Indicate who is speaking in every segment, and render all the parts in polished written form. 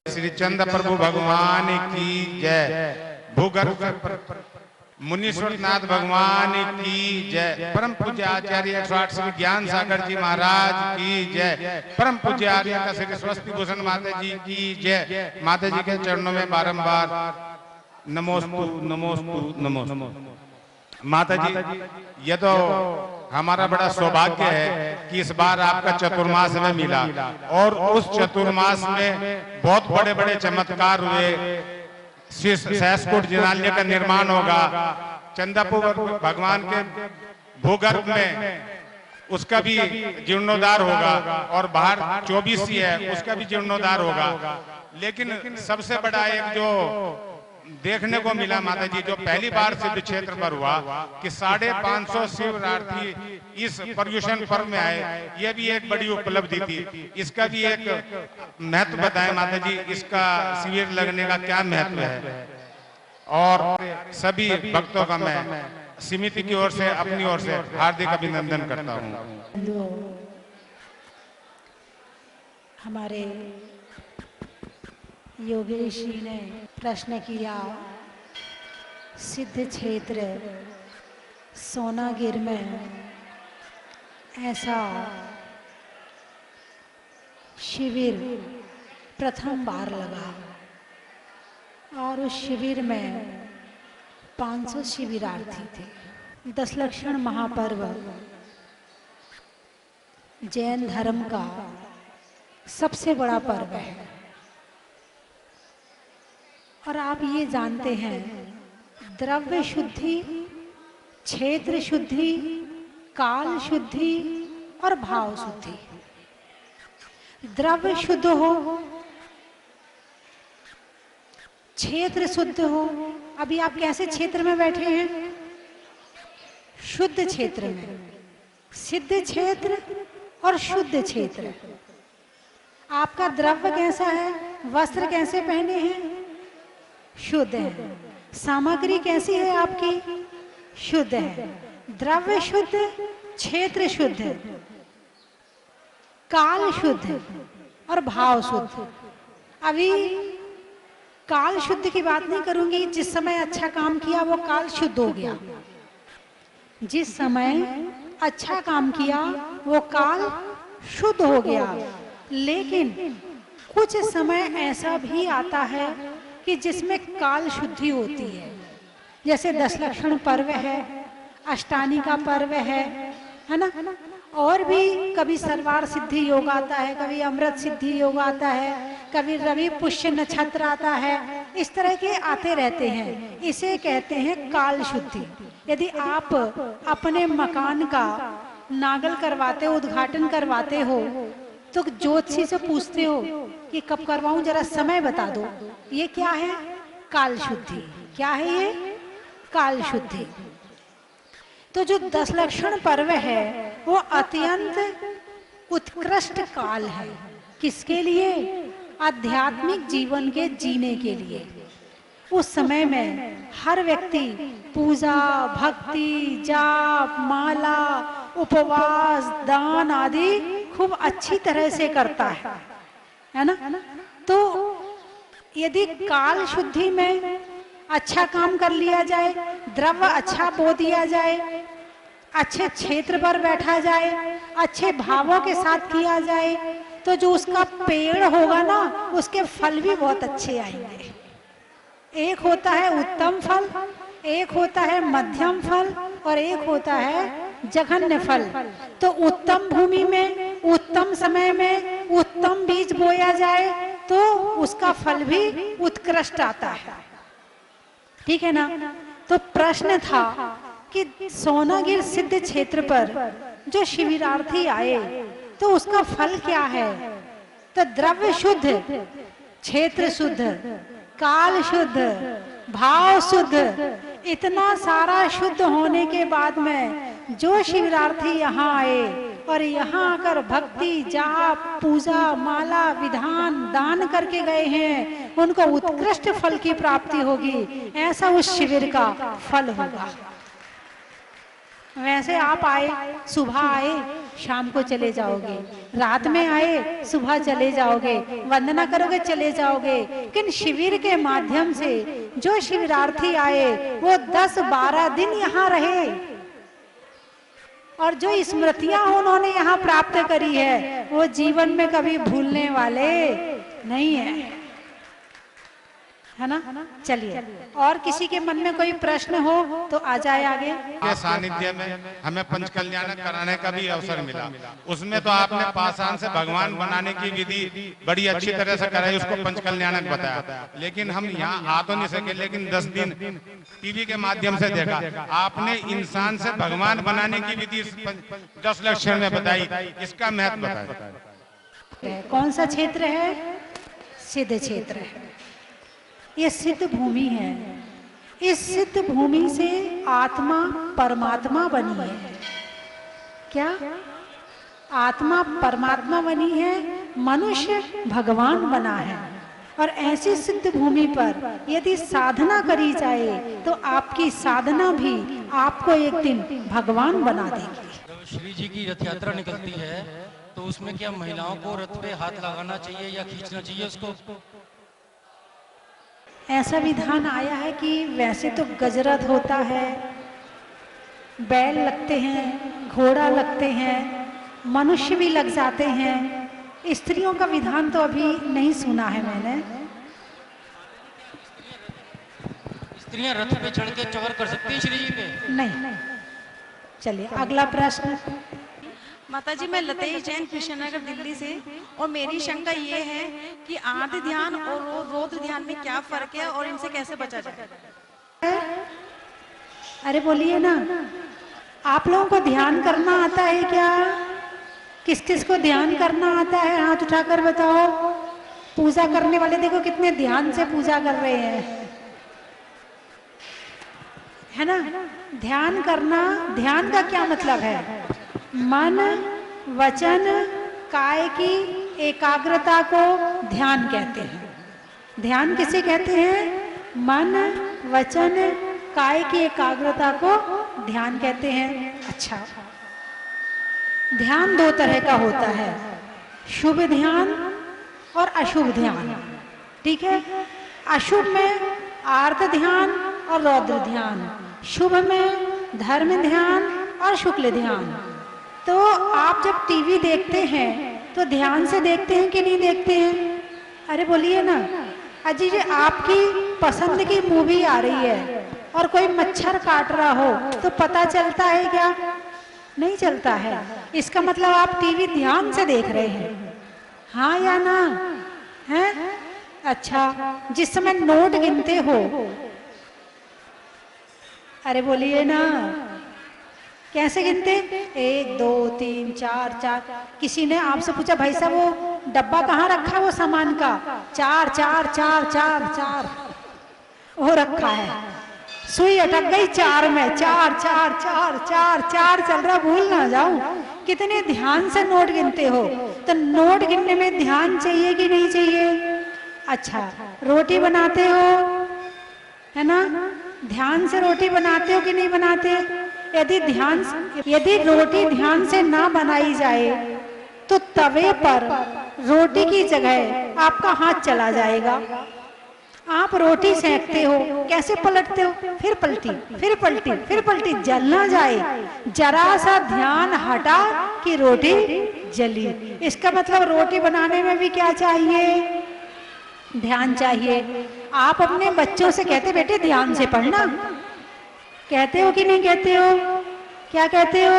Speaker 1: श्री चंद्र प्रभु भगवान की जय। भूगर्भ मुनीश्वरनाथ भगवान की जय। परम पूज्य आचार्य 108 श्री ज्ञान सागर जी महाराज की जय। परम पूज्य आर्य श्री स्वस्ति भूषण माता जी की जय। माता जी के चरणों में बारंबार नमोस्तु नमोस्तु नमोस्तु। माता जी, ये तो हमारा बड़ा सौभाग्य है कि इस बार आपका चतुर्मास में मिला और उस चतुर्मास में बहुत बड़े बड़े चमत्कार हुए। सहस्कोट जिनालय का निर्माण होगा, चंदापुर भगवान के भूगर्भ में उसका भी जीर्णोद्धार होगा और बाहर 24 है उसका भी जीर्णोद्धार होगा। लेकिन सबसे बड़ा एक जो देखने को मिला माता जी, जो पहली बार सिद्ध क्षेत्र पर हुआ कि 550 शिवरार्थी इस पर्युषण पर्व में आए, ये भी एक बड़ी उपलब्धि थी। इसका भी एक महत्व बताएं माता जी, इसका शिविर लगने का क्या महत्व है। और सभी भक्तों का मैं समिति की ओर से अपनी ओर से हार्दिक अभिनंदन करता हूँ।
Speaker 2: हमारे योगेश जी ने प्रश्न किया, सिद्ध क्षेत्र सोनागिर में ऐसा शिविर प्रथम बार लगा और उस शिविर में 500 शिविरार्थी थे। दशलक्षण महापर्व जैन धर्म का सबसे बड़ा पर्व है और आप ये जानते हैं, द्रव्य शुद्धि, क्षेत्र शुद्धि, काल शुद्धि और भाव शुद्धि। द्रव्य शुद्ध हो, क्षेत्र शुद्ध हो। अभी आप कैसे क्षेत्र में बैठे हैं? शुद्ध क्षेत्र में। सिद्ध क्षेत्र और शुद्ध क्षेत्र। आपका द्रव्य कैसा है? वस्त्र कैसे पहने हैं? शुद्ध है। सामग्री कैसी है आपकी? शुद्ध है। द्रव्य शुद्ध, क्षेत्र शुद्ध, काल शुद्ध और भाव शुद्ध। अभी काल शुद्ध की बात नहीं करूंगी। जिस समय अच्छा काम किया वो काल शुद्ध हो गया। जिस समय अच्छा काम किया वो काल शुद्ध हो गया। लेकिन कुछ समय ऐसा भी आता है कि जिसमें काल शुद्धि होती है। जैसे दशलक्षण पर्व है, अष्टानी का पर्व है ना। और भी कभी सर्वार सिद्धि योग आता है, कभी अमृत सिद्धि योग आता है, कभी रवि पुष्य नक्षत्र आता है। इस तरह के आते रहते हैं। इसे कहते हैं काल शुद्धि। यदि आप अपने मकान का नागल करवाते हो, उद्घाटन करवाते हो, तो ज्योतिषी से पूछते हो कि कब करवाऊं, जरा समय बता दो। ये क्या है? काल शुद्धि। क्या है ये? काल शुद्धि। तो जो दशलक्षण पर्व है वो अत्यंत उत्कृष्ट काल है। किसके लिए? आध्यात्मिक जीवन के जीने के लिए। उस समय में हर व्यक्ति पूजा, भक्ति, जाप, माला, उपवास, दान आदि खूब अच्छी तरह से करता है ना। तो यदि काल शुद्धि में अच्छा काम कर लिया जाए, द्रव्य अच्छा बो दिया जाए, अच्छे क्षेत्र पर बैठा जाए, अच्छे भावों के साथ किया जाए, तो जो उसका पेड़ होगा ना, उसके फल भी बहुत अच्छे आएंगे। एक होता है उत्तम फल, एक होता है मध्यम फल और एक होता है जघन्य फल। तो उत्तम भूमि में, उत्तम समय में, उत्तम बीज बोया जाए तो उसका फल भी उत्कृष्ट आता है। ठीक है ना। तो प्रश्न था कि सोनागिर सिद्ध क्षेत्र पर जो शिविरार्थी आए तो उसका फल क्या है? तो द्रव्य शुद्ध, क्षेत्र शुद्ध, काल शुद्ध, भाव शुद्ध, इतना सारा शुद्ध होने के बाद में जो शिविरार्थी यहाँ आए और यहाँ आकर भक्ति, जाप, पूजा, माला, विधान, दान करके गए हैं, उनको उत्कृष्ट फल की प्राप्ति होगी। ऐसा उस शिविर का फल होगा। वैसे आप आए, सुबह आए शाम को चले जाओगे, रात में आए सुबह चले जाओगे, वंदना करोगे चले जाओगे। लेकिन शिविर के माध्यम से जो शिविरार्थी आए वो 10-12 दिन यहाँ रहे और जो स्मृतियां उन्होंने यहाँ प्राप्त करी है वो जीवन में कभी भूलने वाले नहीं है ना। चलिए, और किसी के मन में कोई प्रश्न हो तो आ जाए आगे।
Speaker 1: के सानिध्य में हमें पंचकल्याण कराने का भी अवसर मिला। उसमें तो आपने पाषाण से भगवान बनाने की विधि बड़ी अच्छी तरह से कराई, उसको पंचकल्याणक बताया। लेकिन हम यहाँ आ तो नहीं सके, लेकिन 10 दिन टीवी के माध्यम से देखा। आपने इंसान से भगवान बनाने की विधि 10 लक्षण में बताई, इसका महत्व बताया।
Speaker 2: कौन सा क्षेत्र है? सिद्ध क्षेत्र है। ये सिद्ध भूमि है। इस सिद्ध भूमि से आत्मा परमात्मा बनी है। क्या आत्मा परमात्मा बनी है? मनुष्य भगवान बना है। और ऐसी सिद्ध भूमि पर यदि साधना करी जाए तो आपकी साधना भी आपको एक दिन भगवान बना देगी।
Speaker 3: जब श्री जी की रथ यात्रा निकलती है तो उसमें क्या महिलाओं को रथ पे हाथ लगाना चाहिए या खींचना चाहिए उसको?
Speaker 2: ऐसा विधान आया है कि वैसे तो गजरथ होता है, बैल लगते हैं, घोड़ा लगते हैं, मनुष्य भी लग जाते हैं। स्त्रियों का विधान तो अभी नहीं सुना है मैंने।
Speaker 3: स्त्रियां रथ पे चढ़ के चौर कर सकती हैं श्री जी पे?
Speaker 2: नहीं। चलिए अगला प्रश्न।
Speaker 4: माताजी, मैं लतेश जैन कृष्णनगर दिल्ली से, और मेरी शंका ये है कि आदि ध्यान और रौद्र ध्यान में क्या फर्क है और इनसे कैसे बचा जाए?
Speaker 2: अरे बोलिए ना, आप लोगों को ध्यान करना आता है क्या? किस किस को ध्यान करना आता है? हाथ उठाकर बताओ। पूजा करने वाले देखो कितने ध्यान से पूजा कर रहे हैं, है ना। ध्यान करना, ध्यान का क्या मतलब है? मन वचन काय की एकाग्रता को ध्यान कहते हैं। ध्यान किसे कहते हैं? मन वचन काय की एकाग्रता को ध्यान कहते हैं। अच्छा, ध्यान 2 तरह का होता है, शुभ ध्यान और अशुभ ध्यान। ठीक है। अशुभ में आर्त ध्यान और रौद्र ध्यान, शुभ में धर्म ध्यान और शुक्ल ध्यान। तो आप जब टीवी देखते हैं तो ध्यान से देखते हैं कि नहीं देखते हैं? अरे बोलिए ना। अजी जी, आपकी पसंद की मूवी आ रही है और कोई मच्छर काट रहा हो तो पता चलता है क्या? नहीं चलता है। इसका मतलब आप टीवी ध्यान से देख रहे हैं, हाँ या ना? है? अच्छा, जिस समय नोट गिनते हो, अरे बोलिए ना, कैसे गिनते? 1 2 3 4 4। किसी ने आपसे पूछा, भाई साहब वो डब्बा कहाँ रखा है वो सामान का? 4 4 4 4 4 वो रखा है। सुई अटक गई 4 में, 4 4 4 4 4 चल रहा, भूल ना जाऊं। कितने ध्यान से नोट गिनते हो। तो नोट गिनने में ध्यान चाहिए कि नहीं चाहिए? अच्छा, रोटी बनाते हो, है ना, ध्यान से रोटी बनाते हो कि नहीं बनाते? यदि रोटी ध्यान से ना बनाई जाए तो तवे पर रोटी की जगह आपका हाथ चला जाएगा। आप रोटी सेकते हो, कैसे पलटते हो? फिर पलटी, फिर पलटी, फिर पलटी, जल ना जाए। जरा सा ध्यान हटा कि रोटी जली। इसका मतलब रोटी बनाने में भी क्या चाहिए? ध्यान चाहिए। आप अपने बच्चों से कहते, बेटे ध्यान से पढ़ना, कहते हो कि नहीं कहते हो? क्या कहते हो?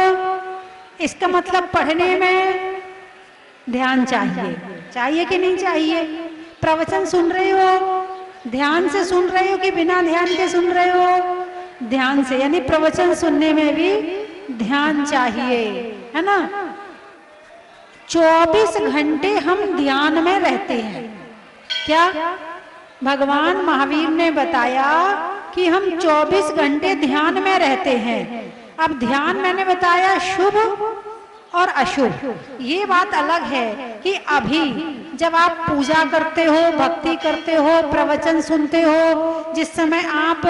Speaker 2: इसका मतलब पढ़ने में ध्यान चाहिए। चाहिए कि नहीं चाहिए? प्रवचन सुन रहे हो, ध्यान से सुन रहे हो कि बिना ध्यान के सुन रहे हो? ध्यान से, यानी प्रवचन सुनने में भी ध्यान चाहिए, है ना। 24 घंटे हम ध्यान में रहते हैं। क्या भगवान महावीर ने बताया कि हम 24 घंटे ध्यान में रहते हैं। अब ध्यान मैंने बताया शुभ और अशुभ। ये बात अलग है कि अभी जब आप पूजा करते हो, भक्ति करते हो, प्रवचन सुनते हो, जिस समय आप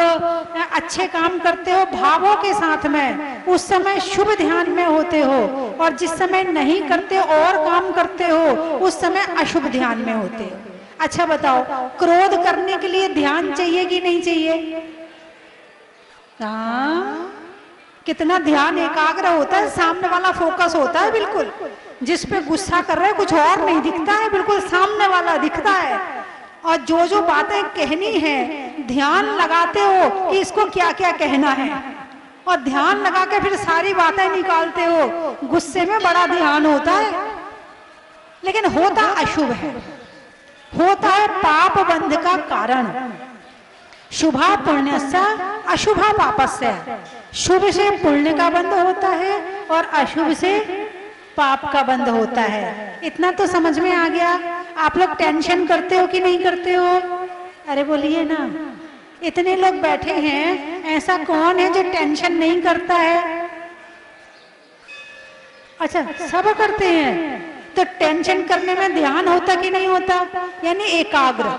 Speaker 2: अच्छे काम करते हो भावों के साथ में, उस समय शुभ ध्यान में होते हो, और जिस समय नहीं करते और काम करते हो उस समय अशुभ ध्यान में होते हो। अच्छा बताओ, क्रोध करने के लिए ध्यान चाहिए कि नहीं चाहिए? हाँ, कितना ध्यान एकाग्र होता है, सामने वाला फोकस होता है, बिल्कुल जिस पे गुस्सा कर रहे हैं कुछ और नहीं दिखता है, बिल्कुल सामने वाला दिखता है। और जो जो बातें कहनी है ध्यान लगाते हो कि इसको क्या क्या कहना है, और ध्यान लगा के फिर सारी बातें निकालते हो। गुस्से में बड़ा ध्यान होता है, लेकिन होता अशुभ है, होता है पाप बंध का कारण। शुभा पुण्यस्य अशुभा पापस्य। शुभ से पुण्य का बंध होता है और अशुभ से पाप का बंध होता है। इतना तो समझ में आ गया। आप लोग टेंशन करते हो कि नहीं करते हो? अरे बोलिए ना, इतने लोग बैठे हैं, ऐसा कौन है जो टेंशन नहीं करता है? अच्छा, सब करते हैं। तो टेंशन करने में ध्यान होता कि नहीं होता? यानी एकाग्र,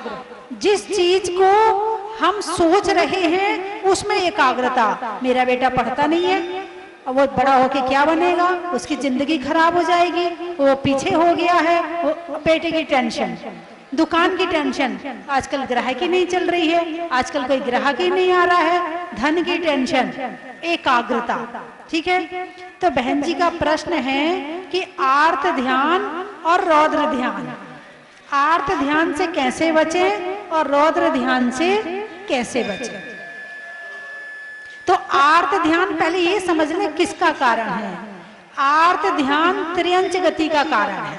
Speaker 2: जिस चीज को हम सोच रहे हैं उसमें एकाग्रता। मेरा बेटा पढ़ता नहीं है, अब वो बड़ा होके क्या बनेगा, उसकी जिंदगी खराब हो जाएगी, वो पीछे हो गया है, वो बेटे की टेंशन, दुकान की टेंशन, आजकल ग्राहकी नहीं चल रही है, आजकल कोई ग्राहक ही नहीं आ रहा है, धन की टेंशन, एकाग्रता। ठीक है, तो बहन जी का प्रश्न है कि आर्त ध्यान और रौद्र ध्यान, आर्त ध्यान से कैसे बचें और रौद्र ध्यान से कैसे बचें? तो आर्त ध्यान पहले ये समझ लें किसका कारण है। आर्त ध्यान त्रियंच गति का कारण है।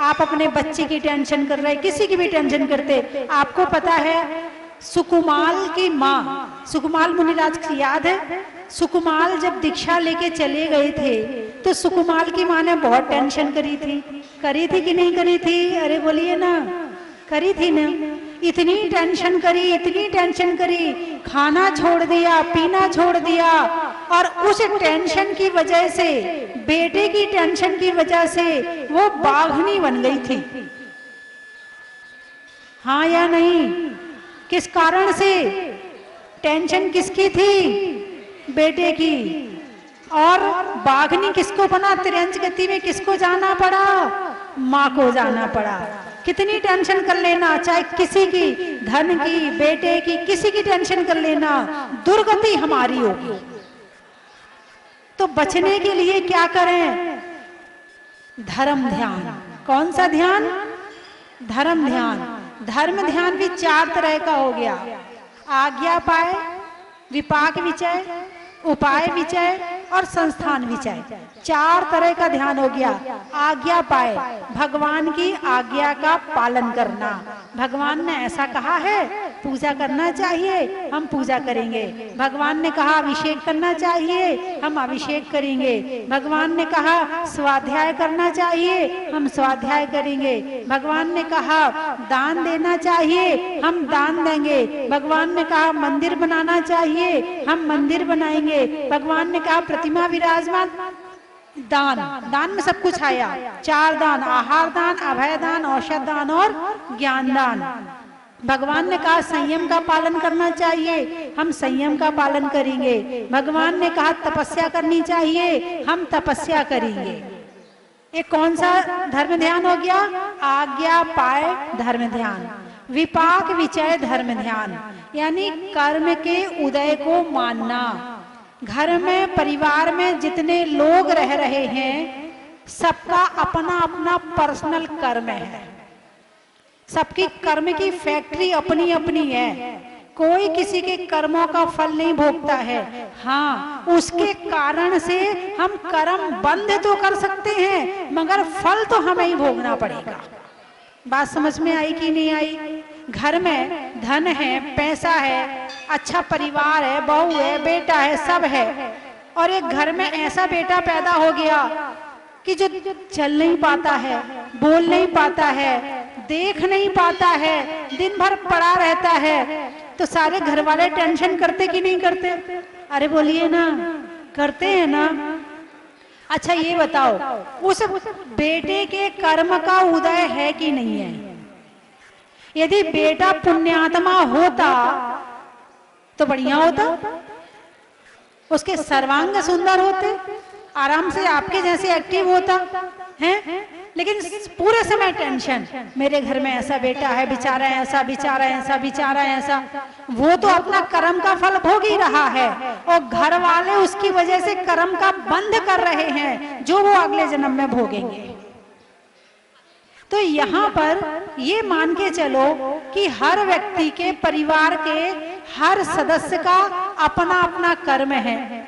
Speaker 2: आप अपने बच्चे की टेंशन कर रहे, किसी की भी टेंशन करते। आपको पता है सुकुमाल की माँ, सुकुमाल मुनिराज की याद है? सुकुमाल जब दीक्षा लेके चले गए थे तो सुकुमाल की माँ ने बहुत टेंशन करी थी कि नहीं करी थी? अरे बोलिए ना, करी थी ना। इतनी टेंशन करी, इतनी टेंशन करी, खाना छोड़ दिया, पीना छोड़ दिया, और उस टेंशन की वजह से, बेटे की टेंशन की वजह से वो बाघनी बन गई थी। हाँ या नहीं? किस कारण से? टेंशन किसकी थी? बेटे की। और बाघनी किसको बना? त्रियंच गति में किसको जाना पड़ा? माँ को जाना पड़ा। कितनी टेंशन कर लेना, चाहे किसी की, धन की, बेटे की, किसी की टेंशन कर लेना, दुर्गति हमारी होगी। तो बचने के लिए क्या करें? धर्म ध्यान। कौन सा ध्यान? धर्म ध्यान। धर्म ध्यान भी 4 तरह का हो गया। आज्ञा पाए, विपाक विचय, उपाय विचय और संस्थान विचय। 4 तरह का ध्यान हो गया। आज्ञा पाए, भगवान की आज्ञा का पालन करना। भगवान ने ऐसा कहा है, पूजा करना चाहिए, हम पूजा करेंगे। भगवान ने कहा अभिषेक करना चाहिए, हम अभिषेक करेंगे। भगवान ने कहा स्वाध्याय करना चाहिए, हम स्वाध्याय करेंगे। भगवान ने कहा दान देना चाहिए, हम दान देंगे। भगवान ने कहा मंदिर बनाना चाहिए, हम मंदिर बनाएंगे। भगवान ने कहा प्रतिमा विराजमान, दान, दान में सब कुछ आया। 4 दान, आहार दान, अभय दान, औषध दान और ज्ञान दान। भगवान ने कहा संयम का पालन करना चाहिए, हम संयम का पालन करेंगे। भगवान ने कहा तपस्या करनी चाहिए, हम तपस्या करेंगे। ये कौन सा धर्म ध्यान हो गया? आज्ञा पाए धर्म ध्यान। विपाक विचय धर्म ध्यान, यानी कर्म के उदय को मानना। घर में, परिवार में जितने लोग रह रहे हैं, सबका अपना अपना पर्सनल कर्म है। सबकी कर्म की फैक्ट्री अपनी अपनी है। कोई किसी के कर्मों का फल नहीं भोगता है। हाँ, उसके कारण से हम कर्म बंद तो कर सकते हैं, मगर फल तो हमें ही भोगना पड़ेगा। बात समझ में आई कि नहीं आई? घर में धन है, पैसा है, अच्छा परिवार है, बहू है, बेटा है, सब है, और एक घर में ऐसा बेटा पैदा हो गया कि जो चल नहीं पाता है, बोल नहीं पाता है, देख नहीं पाता है, दिन भर पड़ा रहता है, तो सारे घर वाले टेंशन करते कि नहीं करते? अरे बोलिए ना, करते हैं ना। अच्छा ये बताओ, उस बेटे के कर्म का उदय है कि नहीं है? यदि बेटा पुण्यात्मा होता तो बढ़िया होता, उसके सर्वांग सुंदर होते, आराम से आपके जैसे एक्टिव होता है। लेकिन पूरे समय टेंशन, मेरे घर में ऐसा बेटा है, बेचारा ऐसा, बेचारा ऐसा, बेचारा ऐसा। वो तो अपना कर्म का फल भोग ही रहा है और घर वाले उसकी वजह से कर्म का बंध कर रहे हैं जो वो अगले जन्म में भोगेंगे। तो यहाँ पर ये मान के चलो कि हर व्यक्ति के, परिवार के हर सदस्य का अपना अपना कर्म है।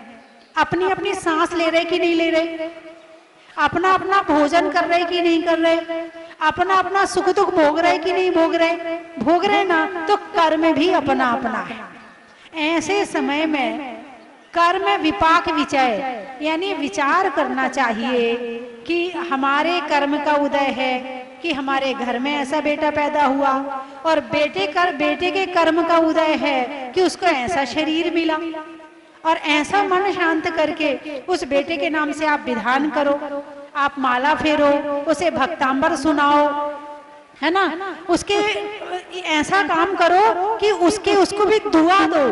Speaker 2: अपनी अपनी सांस ले रहे कि नहीं ले रहे, अपना अपना भोजन कर रहे कि नहीं कर रहे, अपना अपना सुख दुख भोग रहे कि नहीं भोग रहे, भोग रहे ना, तो कर्म भी अपना अपना है। ऐसे समय में कर्म विपाक विचय, यानी विचार करना चाहिए कि हमारे कर्म का उदय है कि हमारे घर में ऐसा बेटा पैदा हुआ, और बेटे के कर्म का उदय है कि उसको ऐसा शरीर मिला। और ऐसा मन शांत करके उस बेटे के नाम से आप विधान करो, आप माला फेरो, उसे भक्तांबर सुनाओ, है ना, उसके ऐसा काम करो कि उसको भी दुआ दो,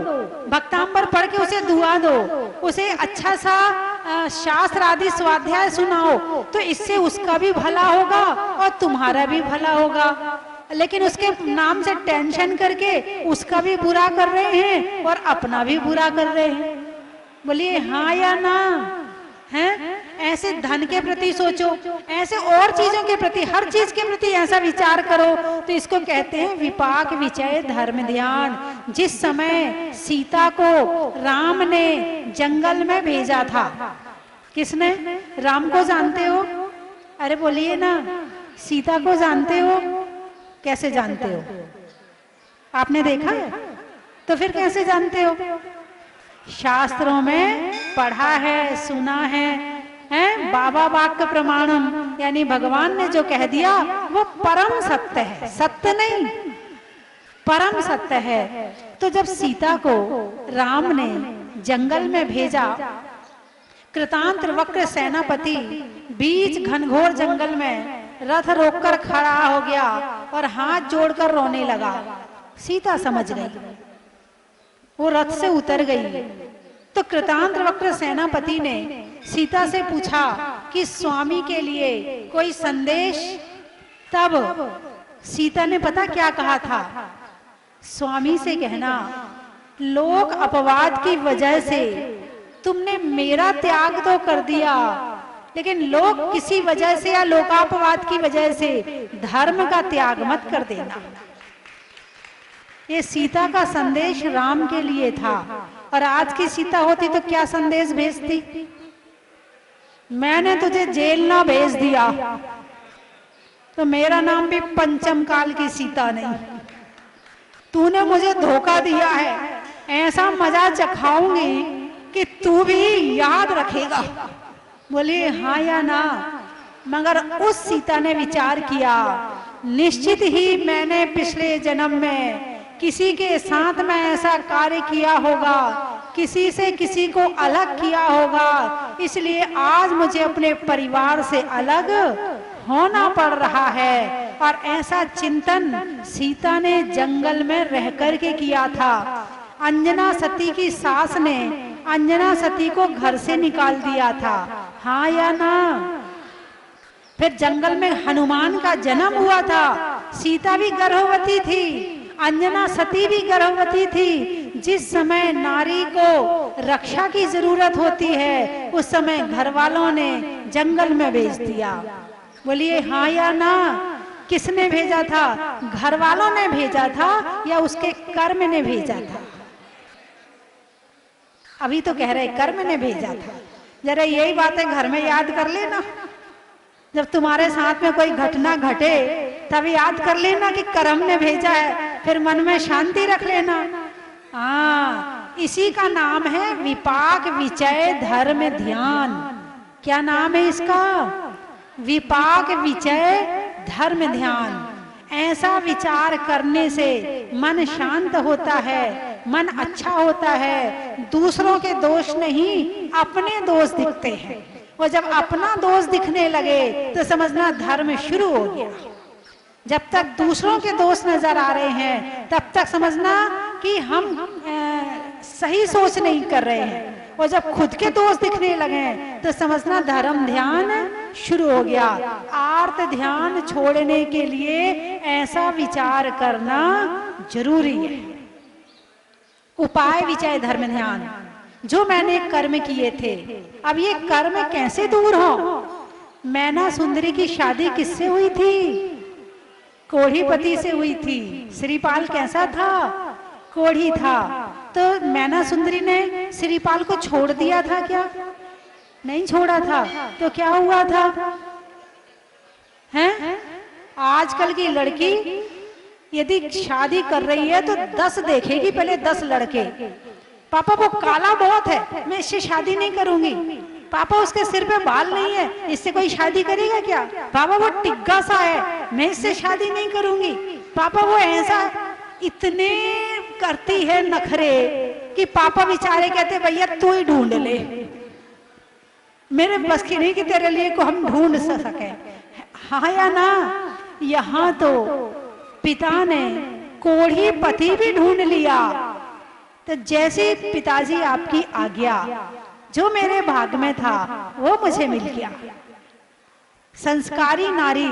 Speaker 2: भक्तांबर पढ़ के उसे दुआ दो, उसे अच्छा सा शास्त्र आदि स्वाध्याय सुनाओ, तो इससे उसका भी भला होगा और तुम्हारा भी भला होगा। लेकिन उसके नाम से टेंशन करके उसका भी बुरा कर रहे हैं और अपना भी बुरा कर रहे हैं। बोलिए हाँ या ना? हैं? ऐसे धन के प्रति सोचो, ऐसे और चीजों के प्रति, हर चीज के प्रति ऐसा विचार करो, तो इसको कहते हैं विपाक विचय धर्म ध्यान। जिस समय सीता को राम ने जंगल में भेजा था, किसने? राम को जानते हो? अरे बोलिए ना, सीता को जानते हो? कैसे जानते हो? आपने देखा है तो फिर कैसे जानते हो? शास्त्रों में पढ़ा है, सुना है, बाबा वाक्य प्रमाणम, यानी भगवान ने जो कह दिया वो परम सत्य है, सत्य नहीं, परम सत्य है। तो जब सीता को राम ने जंगल में भेजा, कृतांत वक्र सेनापति बीच घनघोर जंगल में रथ रोककर खड़ा हो गया और हाथ जोड़कर रोने लगा। सीता समझ गई, वो रथ से उतर गई। तो कृतांत वक्र सेनापति ने सीता से पूछा कि स्वामी के लिए कोई संदेश। तब सीता ने पता क्या कहा था? स्वामी से कहना, लोक अपवाद की वजह से तुमने मेरा त्याग तो कर दिया, लेकिन लोग किसी वजह से या लोकापवाद की वजह से धर्म का त्याग मत कर देना। ये सीता का संदेश राम के लिए था। और आज की सीता होती तो क्या संदेश भेजती? मैंने तुझे जेल ना भेज दिया तो मेरा नाम भी पंचम काल की सीता नहीं। तूने मुझे धोखा दिया है, ऐसा मजा चखाऊंगी कि तू भी याद रखेगा। बोलिए हाँ या ना? मगर उस सीता ने विचार किया, निश्चित ही मैंने पिछले जन्म में किसी के साथ में ऐसा कार्य किया होगा, किसी से किसी को अलग किया होगा, इसलिए आज मुझे अपने परिवार से अलग होना पड़ रहा है। और ऐसा चिंतन सीता ने जंगल में रह करके किया था। अंजना सती की सास ने अंजना सती को घर से निकाल दिया था, हाँ या ना? फिर जंगल में हनुमान का जन्म हुआ था, सीता भी गर्भवती थी, अंजना सती भी गर्भवती थी। जिस समय नारी को रक्षा की जरूरत होती है, उस समय घर वालों ने जंगल में भेज दिया। बोलिए हाँ या ना? किसने भेजा था? घर वालों ने भेजा था या उसके कर्म ने भेजा था? अभी तो कह रहे कर्म ने भेजा था। जरा यही बातें घर में याद कर लेना। जब तुम्हारे साथ में कोई घटना घटे तब याद कर लेना कि कर्म ने भेजा है, फिर मन में शांति रख लेना। हाँ, इसी का नाम है विपाक विचय धर्म ध्यान। क्या नाम है इसका? विपाक विचय धर्म ध्यान। ऐसा विचार करने से मन शांत होता है, मन अच्छा होता है, दूसरों के दोष नहीं अपने दोष दिखते हैं। और जब अपना दोष दिखने लगे तो समझना धर्म शुरू हो गया। जब तक दूसरों के दोष नजर आ रहे हैं तब तक समझना कि हम सही सोच नहीं कर रहे हैं, और जब खुद के दोष दिखने लगे तो समझना धर्म ध्यान शुरू हो गया। आर्त ध्यान छोड़ने के लिए ऐसा विचार करना जरूरी है। उपाय विचय धर्म ध्यान, जो मैंने कर्म किए थे, अब ये कर्म कैसे दूर हो। मैना सुंदरी की शादी किससे हुई थी? कोढ़ीपति से हुई थी। श्रीपाल कैसा था? कोढ़ी था। तो मैना सुंदरी ने श्रीपाल को छोड़ दिया था क्या? नहीं छोड़ा था। तो क्या हुआ था? हैं? आजकल की लड़की यदि शादी कर रही है तो 10 देखेगी, पहले 10 लड़के। पापा वो काला बहुत है, मैं इससे शादी नहीं करूंगी। पापा उसके सिर पे बाल नहीं है, इससे कोई शादी करेगा क्या? पापा वो टिग्गा सा है, मैं इससे शादी नहीं करूंगी। पापा वो ऐसा, इतने करती है नखरे कि पापा बेचारे कहते भैया तू ही ढूंढ ले, मेरे बस की नहीं कि तेरे लिए को हम ढूंढ सके। हाँ या ना? यहाँ तो पिता ने कोढ़ीपति भी ढूंढ लिया। तो जैसे पिताजी आपकी आज्ञा, जो मेरे भाग में था वो मुझे मिल गया। संस्कारी नारी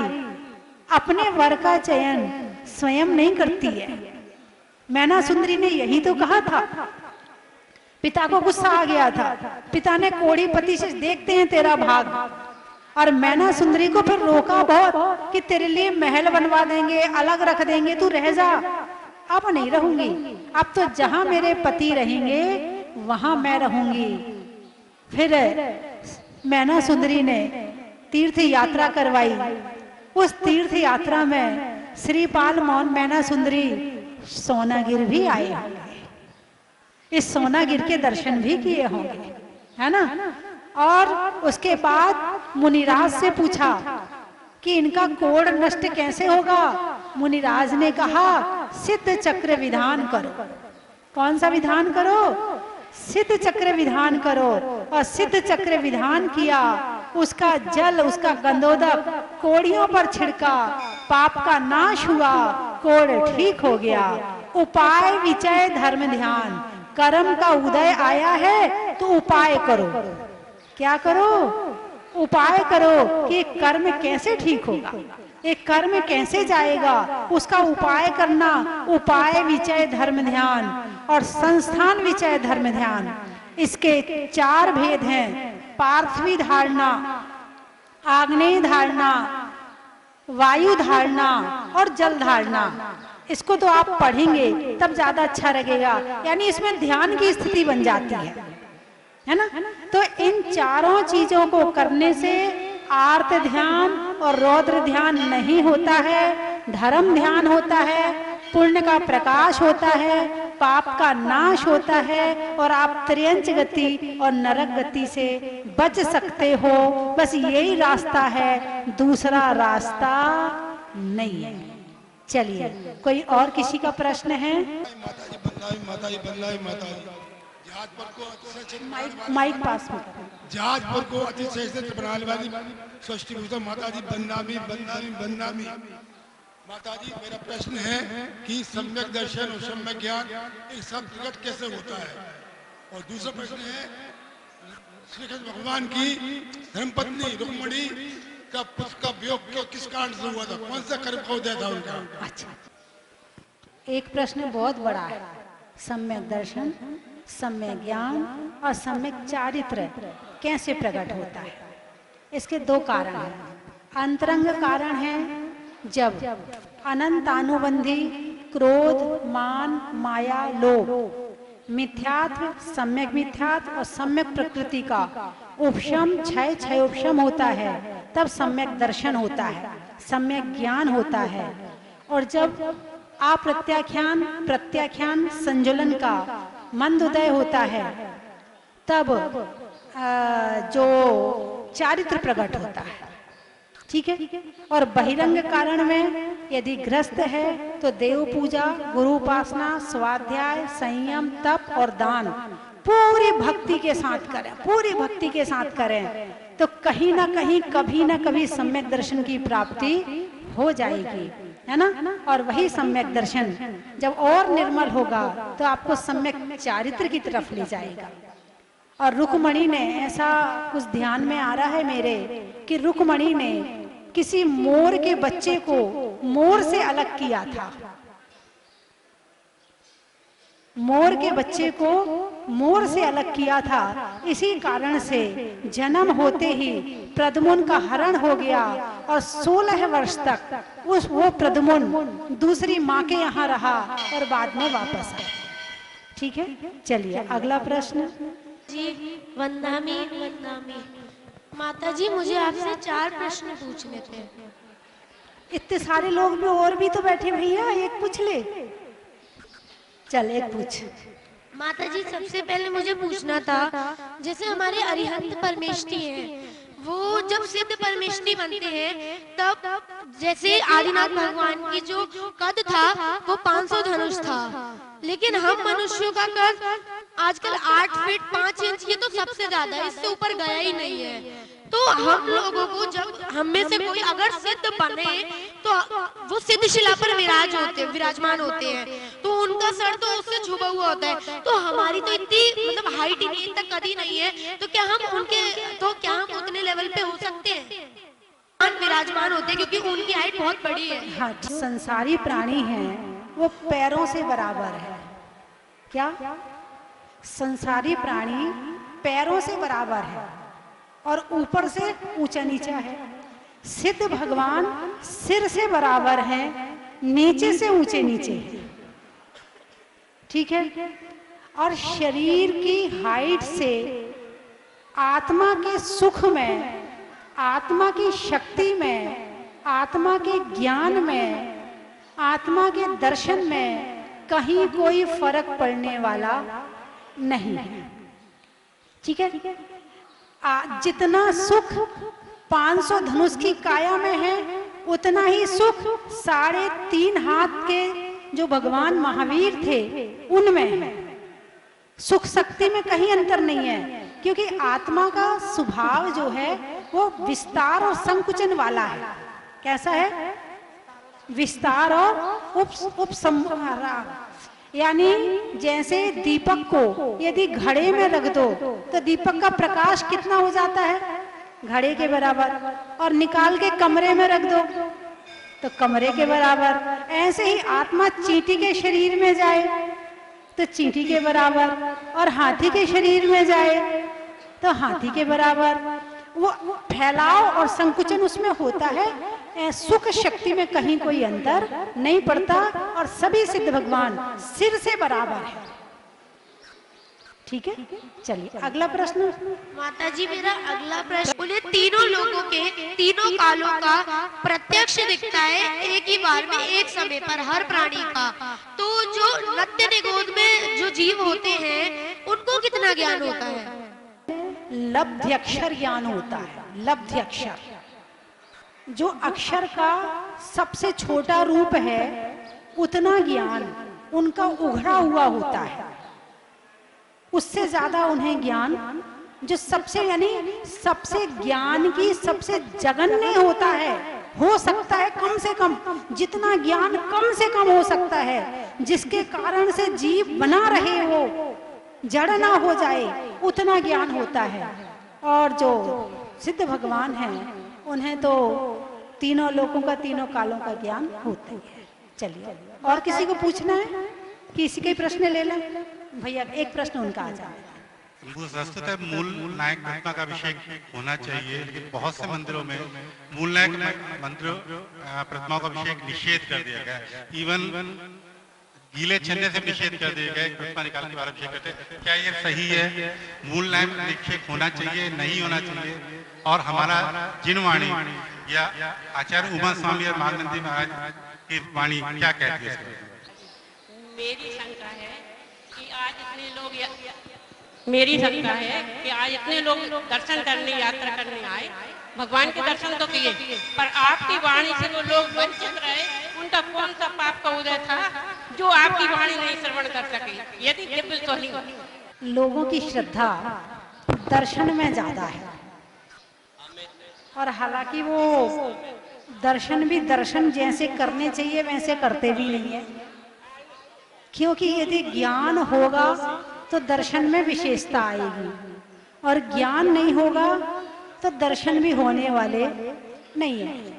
Speaker 2: अपने वर का चयन स्वयं नहीं करती है। मैना सुंदरी ने यही तो कहा था। पिता को गुस्सा आ गया था। पिता ने कोढ़ीपति से देखते हैं तेरा भाग, और मैना सुंदरी को फिर रोका बहुत कि तेरे लिए महल बनवा देंगे, अलग रख देंगे, तू रह जा। अब नहीं रहूंगी, अब तो जहां मेरे पति रहेंगे वहां मैं रहूंगी। फिर मैना सुंदरी ने तीर्थ यात्रा करवाई। उस तीर्थ यात्रा में श्रीपाल मौन मैना सुंदरी सोनागिर भी आए होंगे, इस सोनागिर के दर्शन भी किए होंगे, है ना। और उसके बाद मुनिराज से पूछा कि इनका कोढ़ नष्ट कैसे होगा। मुनिराज ने कहा सिद्ध चक्र विधान करो। कौन सा विधान करो? सिद्ध चक्र विधान करो। और सिद्ध चक्र विधान किया, उसका जल, उसका गंधोदक कोढ़ियों पर छिड़का, पाप का नाश हुआ, कोढ़ ठीक हो गया। उपाय विचय धर्म ध्यान, कर्म का उदय आया है तो उपाय करो। क्या करो? उपाय करो कि कर्म कैसे ठीक होगा, एक कर्म कैसे जाएगा, उसका उपाय करना। उपाय विचय धर्म ध्यान और संस्थान विचय धर्म ध्यान, इसके 4 भेद हैं। पार्थिवी धारणा, आग्नेय धारणा, वायु धारणा और जल धारणा। इसको तो आप पढ़ेंगे तब ज्यादा अच्छा लगेगा, यानी इसमें ध्यान की स्थिति बन जाती है ना। तो इन चारों चीजों को करने से आर्त ध्यान और रौद्र ध्यान नहीं होता है, धर्म ध्यान होता है, पुण्य का प्रकाश होता है, पाप का नाश होता है, और आप त्रियंच गति और नरक गति से बच सकते हो। बस यही रास्ता है, दूसरा रास्ता नहीं है। चलिए, कोई और किसी का प्रश्न है? माइक पास में।
Speaker 5: जहाजपुर को अतिशय से बनाने वाली सृष्टि माता जी बंदनामी बंदनामी बंदनामी। माता जी, मेरा प्रश्न है कि सम्यक दर्शन और सम्यक ज्ञान एक साथ प्रकट कैसे होता है? और दूसरा प्रश्न है, श्री कृष्ण भगवान की धर्मपत्नी रुक्मिणी का वियोग किस कारण से हुआ था? कौन सा कर्म का उदय था उनका?
Speaker 2: अच्छा, एक प्रश्न बहुत बड़ा है। सम्यक दर्शन, सम्यक ज्ञान और सम्यक चारित्र कैसे प्रकट होता है? इसके 2 कारण हैं। अंतरंग कारण है, जब अनंतानुबंधी क्रोध, मान, माया, लोभ, मिथ्यात्व, सम्यक मिथ्यात्व और सम्यक प्रकृति का उपशम, क्षय उपशम होता है, तब सम्यक दर्शन होता है, सम्यक ज्ञान होता है। और जब अप्रत्याख्यान प्रत्याख्यान संजुलन का मंद उदय होता है, तब जो चारित्र प्रकट होता है। ठीक है। और बहिरंग कारण में यदि ग्रस्त है तो देव पूजा, गुरु उपासना, स्वाध्याय, संयम, तप और दान पूरी भक्ति के साथ करें, पूरी भक्ति के साथ करें, तो कहीं ना कहीं कभी ना कभी सम्यक दर्शन की प्राप्ति हो जाएगी, है ना। और वही सम्यक दर्शन जब और निर्मल होगा तो आपको सम्यक चारित्र की तरफ ले जाएगा। और रुक्मणी ने, ऐसा कुछ ध्यान में आ रहा है मेरे, कि रुक्मणी ने किसी मोर के बच्चे को मोर से अलग किया था, मोर के बच्चे को मोर से अलग किया था। इसी कारण से जन्म होते ही प्रद्युम्न का हरण हो गया और 16 वर्ष तक वो प्रद्युम्न दूसरी माँ के यहाँ रहा और बाद में वापस आया। ठीक है, चलिए अगला प्रश्न।
Speaker 6: जी वंदामी वंदामी माता जी, मुझे आपसे 4 प्रश्न पूछने थे।
Speaker 2: इतने सारे लोग भी और भी तो बैठे भैया, एक पूछ ले। चल एक पूछ।
Speaker 6: माता जी, सबसे पहले मुझे पूछना था, जैसे हमारे अरिहंत परमेष्ठी हैं, वो जब सिद्ध परमेष्ठी बनते हैं तब जैसे आदिनाथ भगवान की जो कद था वो 500 धनुष था, लेकिन हम मनुष्यों का कद आजकल 8 फीट 5 इंच, ये तो सबसे ज्यादा है, इससे ऊपर गया ही नहीं है। तो हम लोगों को, जब हम में से कोई अगर सिद्ध बने तो वो सिद्ध शिला पर विराजमान होते हैं, तो उनका सर तो उससे छुपा हुआ होता है। तो हमारी तो इतनी मतलब हाइट ही नहीं, तक कदी नहीं है, तो क्या हम उतने लेवल पे हो सकते हैं? विराजमान होते हैं क्योंकि उनकी हाइट बहुत बड़ी है।
Speaker 2: हाँ, संसारी प्राणी हैं वो पैरों से बराबर है। क्या संसारी प्राणी पैरों से बराबर है और ऊपर से ऊंचा नीचा है। सिद्ध भगवान सिर से बराबर है, नीचे से ऊंचे नीचे है। ठीक है। और शरीर की हाइट से आत्मा के सुख में, आत्मा की शक्ति में, आत्मा के ज्ञान में, आत्मा के दर्शन में कहीं कोई फर्क पड़ने वाला नहीं है। ठीक है। जितना सुख 500 धनुष की काया में है, उतना ही सुख 3.5 हाथ के जो भगवान महावीर थे उनमें है। सुख शक्ति में कहीं अंतर नहीं है, क्योंकि आत्मा का स्वभाव जो है वो विस्तार और संकुचन वाला है। कैसा है? विस्तार और उपसंहार। यानी जैसे दीपक को यदि घड़े में रख दो तो दीपक का प्रकाश कितना हो जाता है? घड़े के बराबर। और निकाल के कमरे में रख दो तो कमरे के बराबर। ऐसे ही आत्मा चींटी के शरीर में जाए तो चींटी के बराबर, और हाथी के शरीर में जाए तो हाथी के बराबर। वो फैलाव और संकुचन उसमें होता है। सुख शक्ति में कहीं कोई अंतर नहीं पड़ता और सभी सिद्ध भगवान सिर से बराबर है। ठीक है, चलिए अगला प्रश्न।
Speaker 6: माता जी, मेरा अगला प्रश्न, उन्हें तीनों लोगों के तीनों कालों का प्रत्यक्ष दिखता है एक ही बार में, एक समय पर, हर प्राणी का। तो जो नत्य निगोद में जो जीव होते हैं उनको कितना ज्ञान होता है?
Speaker 2: लब्ध अक्षर ज्ञान होता है। लब्ध अक्षर जो अक्षर का सबसे छोटा रूप है, उतना ज्ञान उनका उघड़ा हुआ होता है। उससे ज्यादा उन्हें ज्ञान जो सबसे, यानी सबसे ज्ञान की सबसे जघन्य होता है, हो सकता है कम से कम, जितना ज्ञान कम से कम हो सकता है, जिसके कारण से जीव बना रहे, वो जड़ ना हो जाए, उतना ज्ञान होता है। और जो सिद्ध भगवान हैं उन्हें तो तीनों लोकों का, तीनों कालों का ज्ञान होता ही है। चलिए, और किसी को पूछना है? किसी के प्रश्न ले लें भैया, एक प्रश्न उनका आ जाए।
Speaker 1: वस्तुतः मूल नायक प्रतिमा का अभिषेक होना चाहिए, लेकिन बहुत से मंदिरों में मूल नायक मंदिरों प्रतिमाओं का अभिषेक निषेध कर दिया गया। इवन गीले छन्ने से निषेध कर दिया गया, प्रतिमा निकालने के बाद अभिषेक करते। क्या ये सही है? मूल नायक अभिषेक होना चाहिए, नहीं होना चाहिए? और हमारा जिनवाणी या आचार्य उमा स्वामी और माघनंदी महाराज की वाणी क्या कहती है?
Speaker 7: मेरी शंका है कि आज इतने लोग इतने लोग दर्शन करने, यात्रा करने आए, भगवान के दर्शन तो किए, पर आपकी वाणी से वो लोग वंचित रहे। उनका कौन सा पाप का उदय था जो आपकी वाणी नहीं श्रवण कर सके? यदि दिव्य तो नहीं।
Speaker 2: लोगों की श्रद्धा दर्शन में ज्यादा है, और हालांकि वो दर्शन भी दर्शन जैसे करने चाहिए वैसे करते भी नहीं है, क्योंकि यदि ज्ञान होगा तो दर्शन में विशेषता आएगी, और ज्ञान नहीं होगा तो दर्शन भी होने वाले नहीं है।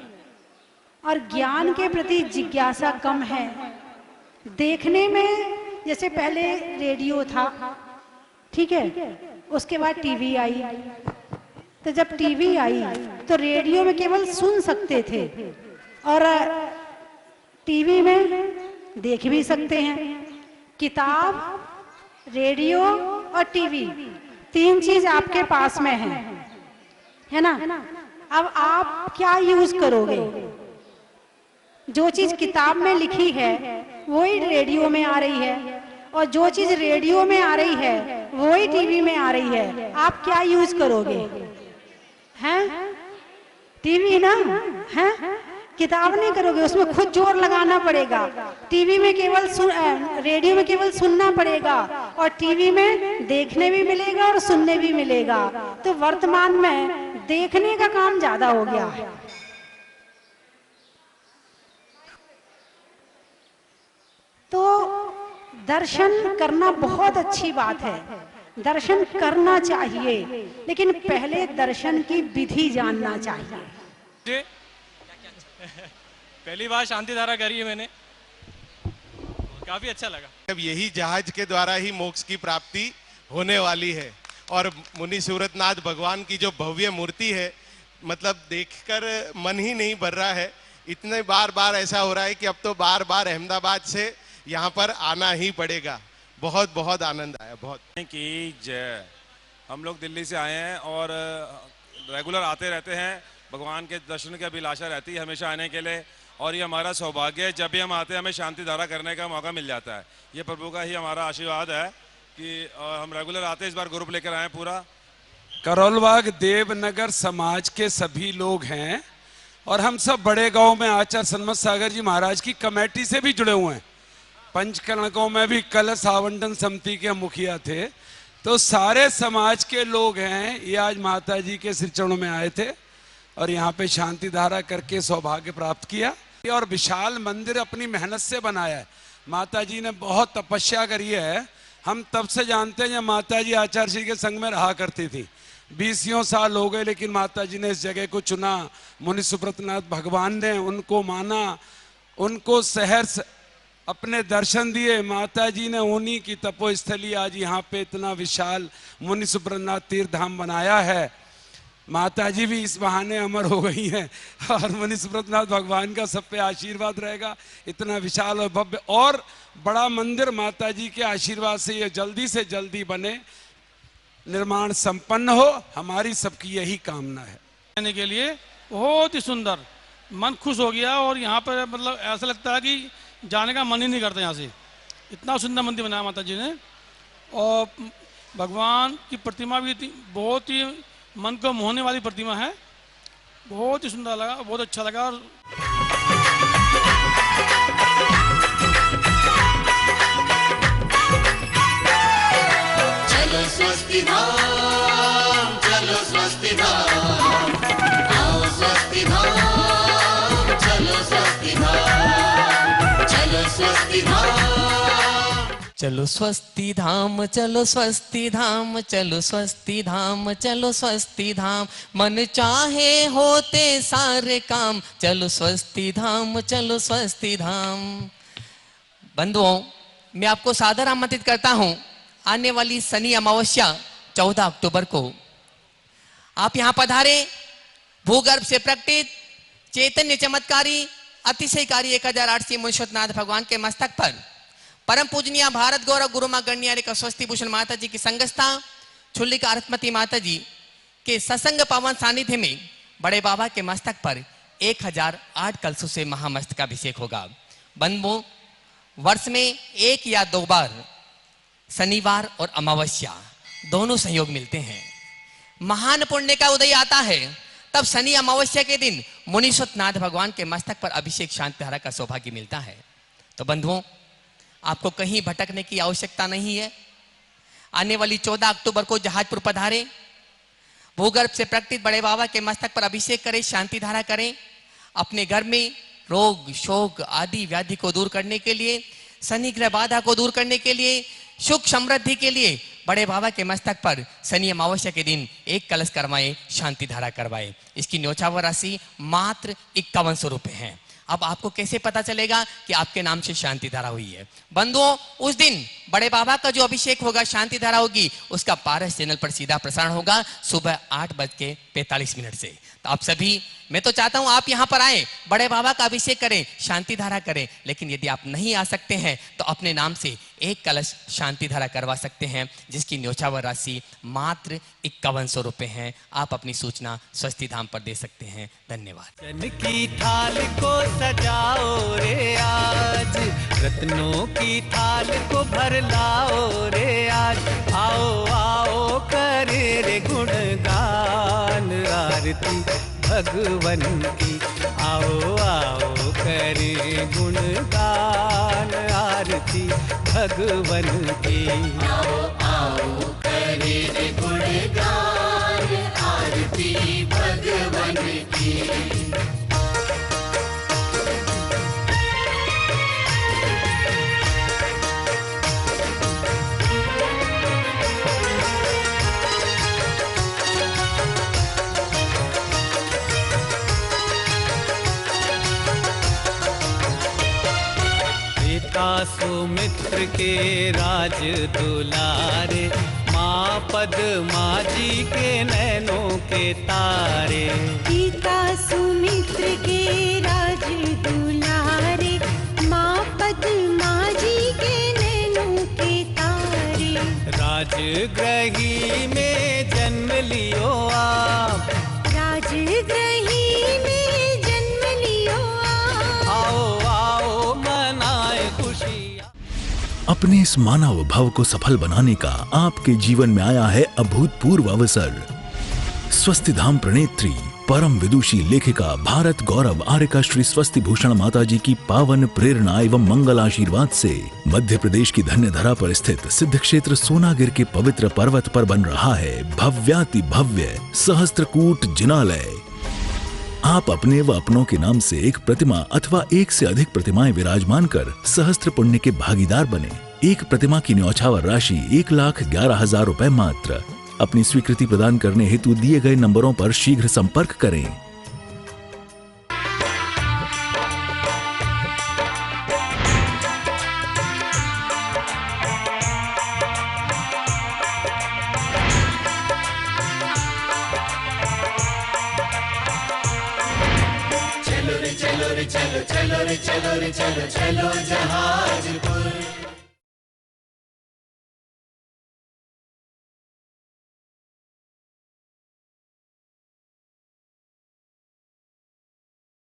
Speaker 2: और ज्ञान के प्रति जिज्ञासा कम है। देखने में जैसे पहले रेडियो था, ठीक है, उसके बाद टीवी आई, तो जब टीवी आई तो रेडियो में केवल सुन सकते थे और टीवी में देख भी सकते हैं। किताब, रेडियो और टीवी, तीन चीज आपके पास में है ना। अब आप क्या यूज करोगे? जो चीज किताब में लिखी है वही रेडियो में आ रही है, और जो चीज रेडियो में आ रही है वही टीवी में आ रही है। आप क्या यूज करोगे? हैं? टीवी ना, हैं? किताब नहीं करोगे, उसमें खुद जोर लगाना पड़ेगा। टीवी में केवल रेडियो में केवल सुनना पड़ेगा, और टीवी में देखने भी मिलेगा और सुनने भी मिलेगा। तो वर्तमान में देखने का काम ज्यादा हो गया है। तो दर्शन करना बहुत अच्छी बात है, दर्शन करना चाहिए, लेकिन पहले दर्शन की विधि जानना चाहिए।
Speaker 8: पहली बार शांति धारा करी है मैंने, काफी अच्छा लगा।
Speaker 9: अब यही जहाज के द्वारा ही मोक्ष की प्राप्ति होने वाली है, और मुनि सूरतनाथ भगवान की जो भव्य मूर्ति है, मतलब देखकर मन ही नहीं भर रहा है। इतने बार बार ऐसा हो रहा है कि अब तो बार बार अहमदाबाद से यहाँ पर आना ही पड़ेगा। बहुत बहुत आनंद आया, बहुत
Speaker 10: की जय। हम लोग दिल्ली से आए हैं और रेगुलर आते रहते हैं, भगवान के दर्शन की अभिलाषा रहती है हमेशा आने के लिए, और ये हमारा सौभाग्य है। जब भी हम आते हैं हमें शांति धारा करने का मौका मिल जाता है। ये प्रभु का ही हमारा आशीर्वाद है कि हम रेगुलर आते हैं। इस बार ग्रुप लेकर आए पूरा।
Speaker 11: करोलबाग देवनगर समाज के सभी लोग हैं, और हम सब बड़े गांव में आचार्य सन्मत सागर जी महाराज की कमेटी से भी जुड़े हुए हैं। पंचकर्णकों में भी कलश आवंटन समिति के मुखिया थे। तो सारे समाज के लोग हैं। ये आज माता जी के श्री चरणों में आए थे और यहाँ पे शांति धारा करके सौभाग्य प्राप्त किया। और विशाल मंदिर अपनी मेहनत से बनाया है। माता जी ने बहुत तपस्या करी है। हम तब से जानते हैं जब माता जी आचार्य श्री के संग में रहा करती थी। 20 साल हो गए, लेकिन माता जी ने इस जगह को चुना। मुनि सुब्रतनाथ भगवान ने उनको माना, उनको शहर अपने दर्शन दिए। माता जी ने उन्हीं की तपोस्थली आज यहाँ पे इतना विशाल मुनि सुब्रतनाथ तीर्थ धाम बनाया है। माता जी भी इस बहाने अमर हो गई हैं, और मुनि सुब्रतनाथ भगवान का सब पे आशीर्वाद रहेगा। इतना विशाल और भव्य और बड़ा मंदिर माता जी के आशीर्वाद से ये जल्दी से जल्दी बने, निर्माण संपन्न हो, हमारी सबकी यही कामना है।
Speaker 3: आने के लिए बहुत ही सुंदर, मन खुश हो गया। और यहाँ पर मतलब ऐसा लगता है कि जाने का मन ही नहीं करता यहाँ से। इतना सुंदर मंदिर बनाया माता जी ने, और भगवान की प्रतिमा भी बहुत ही मन को मोहने वाली प्रतिमा है। बहुत ही सुंदर लगा, बहुत अच्छा लगा। और
Speaker 12: चलो स्वस्ति धाम, चलो स्वस्ति धाम, आओ स्वस्ति धाम, चलो स्वस्ति धाम, चलो स्वस्ति धाम।
Speaker 13: चलो स्वस्ति धाम, चलो स्वस्ति धाम, चलो स्वस्ति धाम, चलो स्वस्ति धाम। मन चाहे होते सारे काम, चलो स्वस्ति धाम, चलो स्वस्ति धाम। बंधुओं, मैं आपको सादर आमंत्रित करता हूं आने वाली शनि अमावस्या 14 अक्टूबर को आप यहां पधारे। भूगर्भ से प्रकटित चैतन्य चमत्कारी अतिशयकारी 1008 मुनीश्वरनाथ भगवान के मस्तक पर परम पूजनीय भारत गौरव गुरु मां गण्य स्वस्ति भूषण माता जी की संगस्था छुल्लिका अर्थमती माता जी के सत्संग पावन सानिध्य में बड़े बाबा के मस्तक पर 1008 कलशों से महामस्तकाभिषेक होगा। बंधुओं, वर्ष में 1 या 2 बार शनिवार और अमावस्या दोनों संयोग मिलते हैं। महान पुण्य का उदय आता है, तब शनि अमावस्या के दिन मुनीश्वरनाथ भगवान के मस्तक पर अभिषेक शांति धारा का सौभाग्य मिलता है। तो बंधुओं, आपको कहीं भटकने की आवश्यकता नहीं है। आने वाली 14 अक्टूबर को जहाजपुर पधारे, भूगर्भ से प्रकटित बड़े बाबा के मस्तक पर अभिषेक करें, शांति धारा करें। अपने घर में रोग शोक आदि व्याधि को दूर करने के लिए, शनि ग्रह बाधा को दूर करने के लिए, सुख समृद्धि के लिए बड़े बाबा के मस्तक पर शनि अमावस्या के दिन एक कलश करवाएं, शांति धारा करवाएं। इसकी न्योछावर राशि मात्र 5100 रुपए है। अब आपको कैसे पता चलेगा कि आपके नाम से शांति धारा हुई है? बंधुओं, उस दिन बड़े बाबा का जो अभिषेक होगा, शांति धारा होगी, उसका पारस चैनल पर सीधा प्रसारण होगा सुबह 8:45 से। तो आप सभी, मैं तो चाहता हूं आप यहां पर आए, बड़े बाबा का अभिषेक करें, शांति धारा करें। लेकिन यदि आप नहीं आ सकते हैं तो अपने नाम से एक कलश शांति धारा करवा सकते हैं, जिसकी न्योछावर राशि मात्र 5100 रुपए है। आप अपनी सूचना स्वस्ति धाम पर दे सकते हैं। धन्यवाद।
Speaker 14: रतन की थाल को सजाओ रे आज, रत्नों की थाल को भर लाओ रे आज। आओ आओ करे रे गुणगान आरती भगवन की। आओ आओ करे गुणगान आरती भगवन की।
Speaker 12: आओ आओ करे रे गुणगान आरती भगवन की।
Speaker 14: सुमित्र के राज दुलारे, माँ पद्मा जी के नैनों के तारे।
Speaker 15: पिता सुमित्र के राज दुलारे, माँ पद्मा जी के नैनों के तारे।
Speaker 14: राजगृही में जन्म लियो आप,
Speaker 15: राजगृही में जन्म लियो आप।
Speaker 14: आओ आओ मनाए खुशी।
Speaker 16: अपने इस मानव भव को सफल बनाने का आपके जीवन में आया है अभूतपूर्व अवसर। स्वस्ति धाम प्रणेत्री परम विदुषी लेखिका भारत गौरव आर्यका श्री स्वस्ति भूषण माता जी की पावन प्रेरणा एवं मंगल आशीर्वाद से मध्य प्रदेश की धन्य धरा पर स्थित सिद्ध क्षेत्र सोनागिर के पवित्र पर्वत पर बन रहा है भव्याति भव्य सहस्त्रकूट जिनालय। आप अपने व अपनों के नाम से एक प्रतिमा अथवा एक से अधिक प्रतिमाएं विराजमान कर सहस्त्र पुण्य के भागीदार बने। एक प्रतिमा की न्योछावर राशि 1,11,000 रुपए मात्र। अपनी स्वीकृति प्रदान करने हेतु दिए गए नंबरों पर शीघ्र संपर्क करें।
Speaker 12: चलो रे चलो रे चलो चलो रे चलो रे चलो चलो जहाज